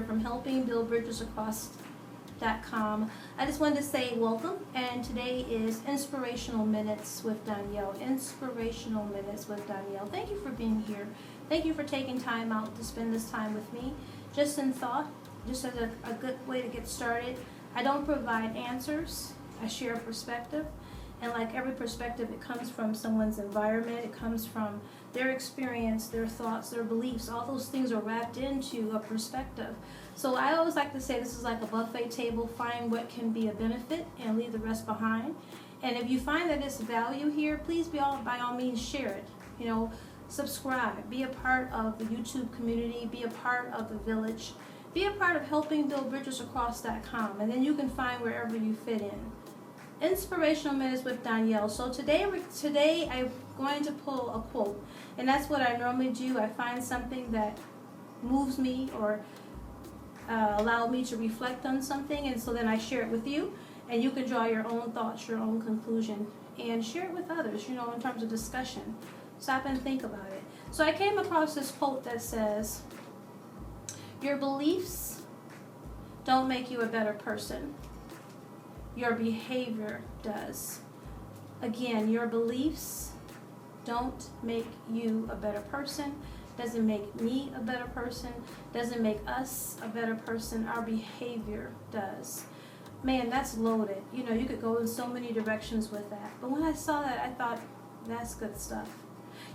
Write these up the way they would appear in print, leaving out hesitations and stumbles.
from helpingbuildbridgesacross.com. I just wanted to say welcome, and today is Inspirational Minutes with Donyale. Inspirational Minutes with Donyale. Thank you for being here. Thank you for taking time out to spend this time with me. Just in thought, just as a good way to get started. I don't provide answers. I share a perspective. And like every perspective, it comes from someone's environment. It comes from their experience, their thoughts, their beliefs. All those things are wrapped into a perspective. So I always like to say this is like a buffet table. Find what can be a benefit and leave the rest behind. And if you find that it's value here, please by all means share it. Subscribe. Be a part of the YouTube community. Be a part of the village. Be a part of helpingbuildbridgesacross.com. And then you can find wherever you fit in. Inspirational Minutes with Donyale. So today I'm going to pull a quote, and that's what I normally do. I find something that moves me or allow me to reflect on something, and so then I share it with you, and you can draw your own thoughts, your own conclusion, and share it with others, in terms of discussion. Stop and think about it. So I came across this quote that says, "Your beliefs don't make you a better person. Your behavior does." Again, your beliefs don't make you a better person, doesn't make me a better person, doesn't make us a better person. Our behavior does. Man, that's loaded. You could go in so many directions with that. But when I saw that, I thought, that's good stuff.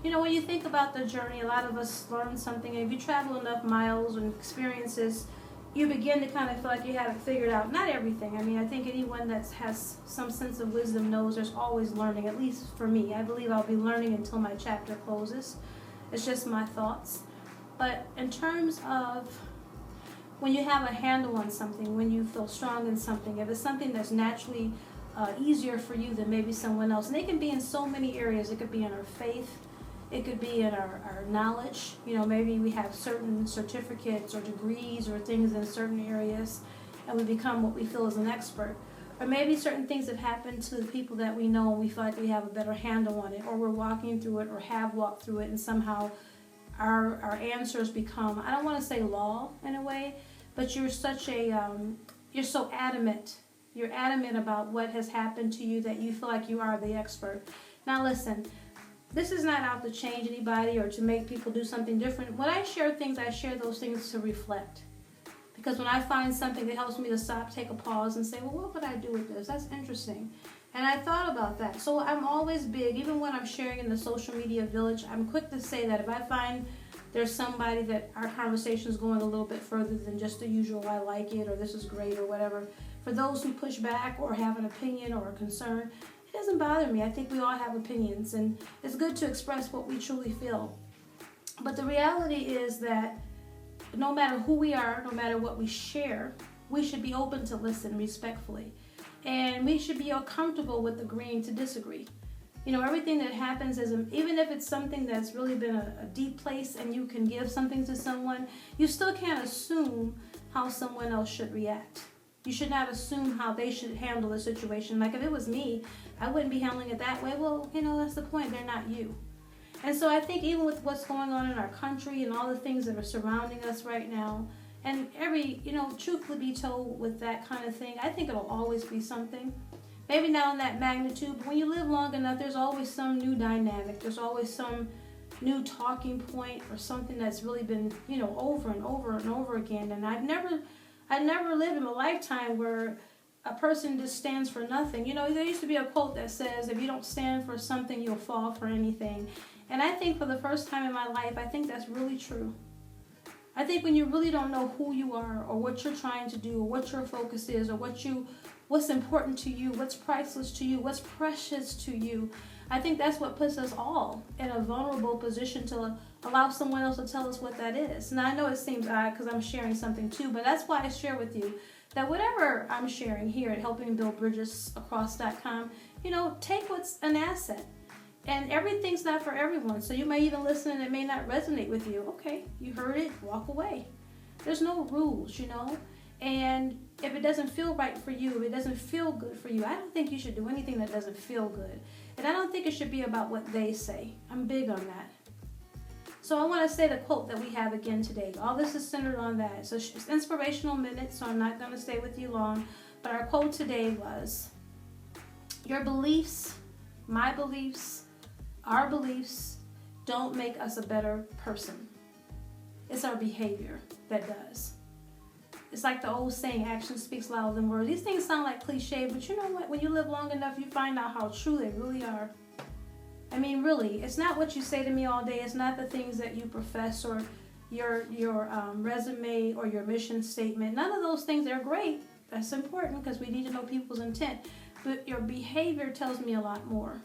When you think about the journey, a lot of us learn something. And if you travel enough miles and experiences, you begin to kind of feel like you have it figured out. Not everything. I think anyone that has some sense of wisdom knows there's always learning, at least for me. I believe I'll be learning until my chapter closes. It's just my thoughts. But in terms of when you have a handle on something, when you feel strong in something, if it's something that's naturally easier for you than maybe someone else, and it can be in so many areas. It could be in our faith. It could be in our knowledge. Maybe we have certain certificates or degrees or things in certain areas, and we become what we feel is an expert. Or maybe certain things have happened to the people that we know, and we feel like we have a better handle on it, or we're walking through it or have walked through it, and somehow our answers become, I don't want to say law in a way, but you're so adamant. You're adamant about what has happened to you that you feel like you are the expert. Now listen, this is not out to change anybody or to make people do something different. When I share things, I share those things to reflect. Because when I find something that helps me to stop, take a pause, and say, well, what would I do with this? That's interesting. And I thought about that. So I'm always big, even when I'm sharing in the social media village, I'm quick to say that if I find there's somebody that our conversation is going a little bit further than just the usual, I like it, or this is great, or whatever. For those who push back or have an opinion or a concern, it doesn't bother me. I think we all have opinions, and it's good to express what we truly feel. But the reality is that no matter who we are, no matter what we share, we should be open to listen respectfully. And we should be comfortable with agreeing to disagree. Everything that happens even if it's something that's really been a deep place and you can give something to someone, you still can't assume how someone else should react. You should not assume how they should handle the situation. Like if it was me, I wouldn't be handling it that way. Well, that's the point. They're not you. And so I think even with what's going on in our country and all the things that are surrounding us right now, and truth would be told with that kind of thing, I think it'll always be something. Maybe not on that magnitude, but when you live long enough, there's always some new dynamic. There's always some new talking point or something that's really been, over and over and over again. And I never lived in a lifetime where a person just stands for nothing. There used to be a quote that says, if you don't stand for something, you'll fall for anything. And I think for the first time in my life, I think that's really true. I think when you really don't know who you are or what you're trying to do or what your focus is or what's important to you, what's priceless to you, what's precious to you, I think that's what puts us all in a vulnerable position to allow someone else to tell us what that is. Now, I know it seems odd because I'm sharing something too, but that's why I share with you that whatever I'm sharing here at helpingbuildbridgesacross.com, take what's an asset. And everything's not for everyone. So you may even listen and it may not resonate with you. Okay, you heard it, walk away. There's no rules, And if it doesn't feel right for you, if it doesn't feel good for you, I don't think you should do anything that doesn't feel good. And I don't think it should be about what they say. I'm big on that. So I want to say the quote that we have again today. All this is centered on that. So it's inspirational minutes, so I'm not going to stay with you long. But our quote today was, your beliefs, my beliefs, our beliefs don't make us a better person. It's our behavior that does. It's like the old saying, action speaks louder than words. These things sound like cliche, but you know what? When you live long enough, you find out how true they really are. I mean, really, it's not what you say to me all day. It's not the things that you profess or your resume or your mission statement. None of those things, they're great. That's important because we need to know people's intent. But your behavior tells me a lot more.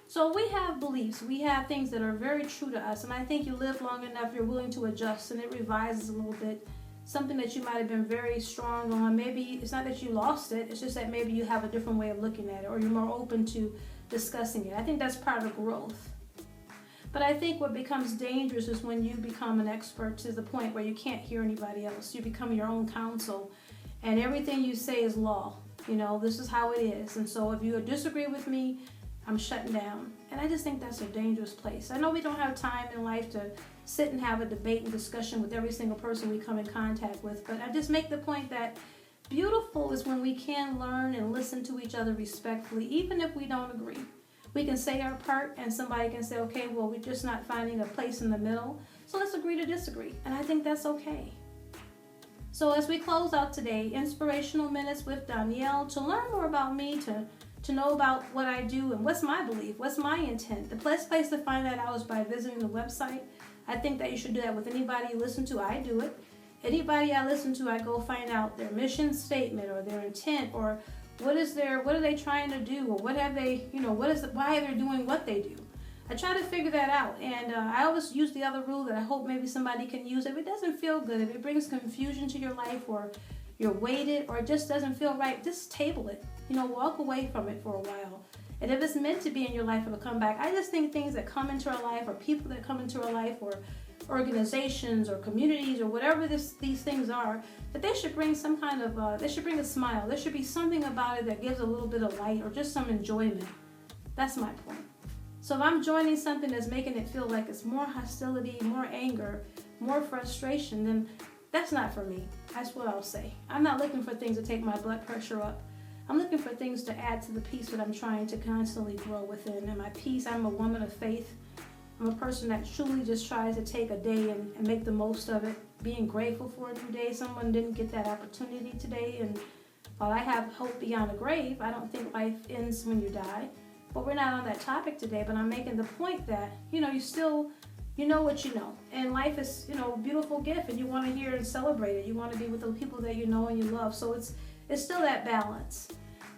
So we have beliefs. We have things that are very true to us. And I think you live long enough, you're willing to adjust, and it revises a little bit. Something that you might have been very strong on. Maybe it's not that you lost it. It's just that maybe you have a different way of looking at it, or you're more open to discussing it. I think that's part of growth. But I think what becomes dangerous is when you become an expert to the point where you can't hear anybody else. You become your own counsel, and everything you say is law. You know, this is how it is. And so if you disagree with me, I'm shutting down. And I just think that's a dangerous place. I know we don't have time in life to sit and have a debate and discussion with every single person we come in contact with, but I just make the point that beautiful is when we can learn and listen to each other respectfully, even if we don't agree. We can say our part, and somebody can say, okay, well, we're just not finding a place in the middle, so let's agree to disagree. And I think that's okay. So as we close out today, Inspirational Minutes with Donyale, to learn more about me, to know about what I do and what's my belief, what's my intent. The best place to find that out is by visiting the website. I think that you should do that with anybody you listen to. I do it. Anybody I listen to, I go find out their mission statement or their intent, or what are they trying to do, or what have they, why they're doing what they do. I try to figure that out, and I always use the other rule that I hope maybe somebody can use. If it doesn't feel good, if it brings confusion to your life, or you're weighted, or it just doesn't feel right, just table it. Walk away from it for a while. And if it's meant to be in your life, it'll come back. I just think things that come into our life, or people that come into our life, or organizations or communities or whatever these things are, that they should bring some kind of, they should bring a smile. There should be something about it that gives a little bit of light or just some enjoyment. That's my point. So if I'm joining something that's making it feel like it's more hostility, more anger, more frustration, then that's not for me. That's what I'll say. I'm not looking for things to take my blood pressure up. I'm looking for things to add to the peace that I'm trying to constantly grow within. And my peace, I'm a woman of faith. I'm a person that truly just tries to take a day and make the most of it, being grateful for a new day. Someone didn't get that opportunity today, and while I have hope beyond the grave, I don't think life ends when you die. But we're not on that topic today, but I'm making the point that, you know what you know. And life is, a beautiful gift, and you want to hear and celebrate it. You want to be with the people that you know and you love. So it's still that balance.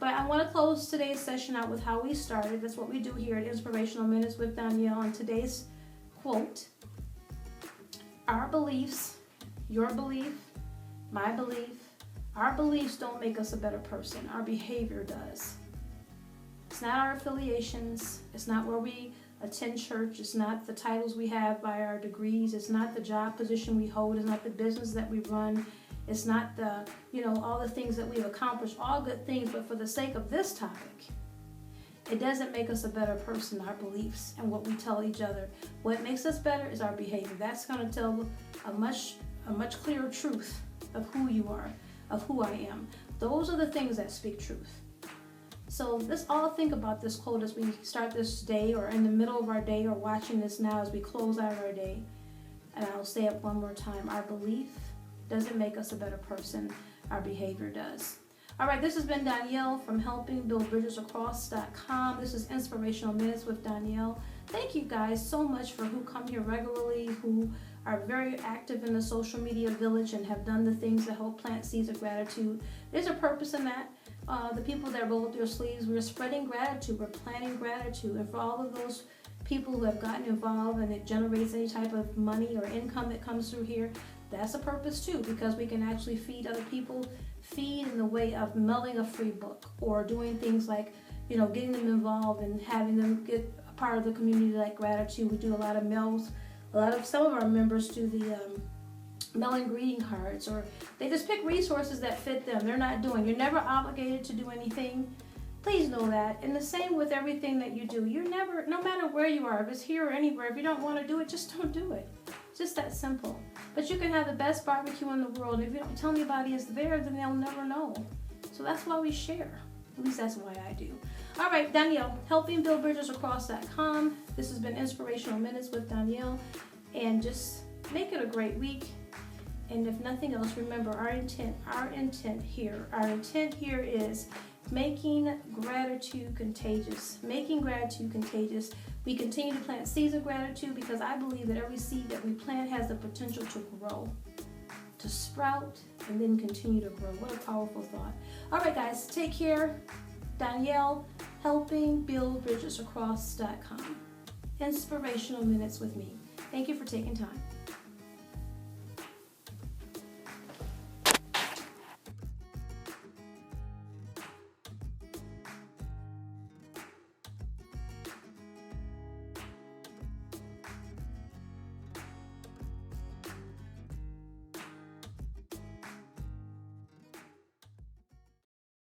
But I want to close today's session out with how we started. That's what we do here at Inspirational Minutes with Donyale. And today's quote, our beliefs, your belief, my belief, our beliefs don't make us a better person. Our behavior does. It's not our affiliations. It's not where we attend church. It's not the titles we have by our degrees. It's not the job position we hold. It's not the business that we run. It's not the, all the things that we've accomplished, all good things, but for the sake of this topic, it doesn't make us a better person, our beliefs and what we tell each other. What makes us better is our behavior. That's going to tell a much clearer truth of who you are, of who I am. Those are the things that speak truth. So let's all think about this quote as we start this day, or in the middle of our day, or watching this now as we close out our day. And I'll say it one more time. Our belief doesn't make us a better person. Our behavior does. All right, this has been Donyale from helpingbuildbridgesacross.com. This is Inspirational Minutes with Donyale. Thank you guys so much for who come here regularly, who are very active in the social media village and have done the things that help plant seeds of gratitude. There's a purpose in that. The people that roll up their sleeves, we're spreading gratitude, we're planting gratitude. And for all of those people who have gotten involved and it generates any type of money or income that comes through here, that's a purpose too, because we can actually feed other people, feed in the way of mailing a free book, or doing things like, getting them involved and having them get a part of the community like gratitude. We do a lot of mails. Some of our members do the mailing greeting cards, or they just pick resources that fit them. You're never obligated to do anything. Please know that. And the same with everything that you do. You're never, no matter where you are, if it's here or anywhere, if you don't want to do it, just don't do it. It's just that simple. But you can have the best barbecue in the world. If you don't tell anybody it's there, then they'll never know. So that's why we share. At least that's why I do. All right, Donyale, helpingbuildbridgesacross.com. This has been Inspirational Minutes with Donyale. And just make it a great week. And if nothing else, remember our intent here is making gratitude contagious. Making gratitude contagious. We continue to plant seeds of gratitude because I believe that every seed that we plant has the potential to grow, to sprout, and then continue to grow. What a powerful thought. All right, guys, take care. Donyale, helpingbuildbridgesacross.com. Inspirational Minutes with me. Thank you for taking time.